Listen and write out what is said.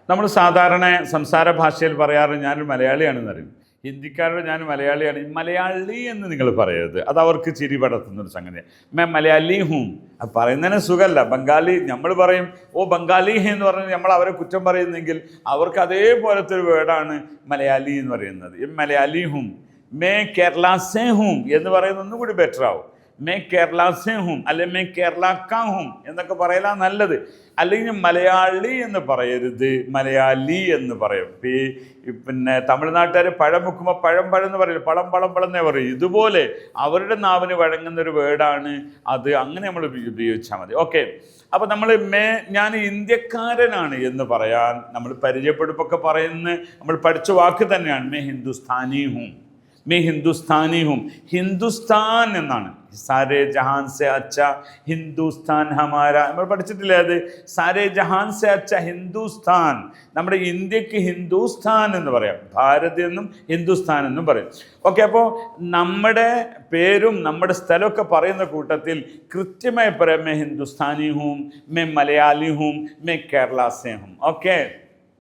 നമ്മൾ സാധാരണ സംസാര ഭാഷയിൽ പറയാറ് ഞാനൊരു മലയാളിയാണെന്ന് അറിയും. ഹിന്ദിക്കാരോട് ഞാൻ മലയാളിയാണ്, മലയാളി എന്ന് നിങ്ങൾ പറയരുത്, അത് അവർക്ക് ചിരി പടർത്തുന്നൊരു സംഗതിയാണ്. മലയാളി ഹൂം, അത് പറയുന്നതിന് സുഖമല്ല. ബംഗാളി നമ്മൾ പറയും ഓ ബംഗാളി എന്ന് പറഞ്ഞ് നമ്മൾ അവരെ കുറ്റം പറയുന്നെങ്കിൽ അവർക്ക് അതേപോലത്തെ ഒരു വേർഡാണ് മലയാളി എന്ന് പറയുന്നത്. മലയാളി ഹൂം, മേ കേരള സേ ഹൂം എന്ന് പറയുന്നത് ഒന്നും കൂടി ബെറ്റർ ആവും. മേ കേരള സേ ഹൂം അല്ലെങ്കിൽ മേ കേരള കാ ഹൂം എന്നൊക്കെ പറയലാണ് നല്ലത്. അല്ലെങ്കിൽ മലയാളി എന്ന് പറയരുത്, മലയാളി എന്ന് പറയും. പിന്നെ തമിഴ്നാട്ടുകാർ പഴം വെക്കുമ്പോൾ പഴം എന്ന് പറയില്ല, പളം എന്നേ പറയും. ഇതുപോലെ അവരുടെ നാവിന് വഴങ്ങുന്ന ഒരു വേർഡാണ് അത്. അങ്ങനെ നമ്മൾ ഉപയോഗിച്ചാൽ മതി. ഓക്കെ, അപ്പോൾ നമ്മൾ ഞാൻ ഇന്ത്യക്കാരനാണ് എന്ന് പറയാൻ നമ്മൾ പരിചയപ്പെടുപ്പൊക്കെ പറയുന്ന നമ്മൾ പഠിച്ച വാക്ക് തന്നെയാണ് മേ ഹിന്ദുസ്ഥാനി ഹൂം. മേ ഹിന്ദുസ്ഥാനി ഹൂം, ഹിന്ദുസ്ഥാൻ എന്നാണ്. സാരേ ജഹാൻ സെ അച്ഛ ഹിന്ദുസ്ഥാൻ ഹമാര, നമ്മൾ പഠിച്ചിട്ടില്ലേ അത്? സാരേ ജഹാൻ സെ അച്ഛ ഹിന്ദുസ്ഥാൻ. നമ്മുടെ ഇന്ത്യക്ക് ഹിന്ദുസ്ഥാൻ എന്ന് പറയാം, ഭാരത് എന്നും ഹിന്ദുസ്ഥാൻ എന്നും പറയും. ഓക്കെ, അപ്പോൾ നമ്മുടെ പേരും നമ്മുടെ സ്ഥലമൊക്കെ പറയുന്ന കൂട്ടത്തിൽ കൃത്യമായി പറയാം may Hindustani ഹൂം, may Malayali ഹൂം, may Kerala say ഹൂം. Okay.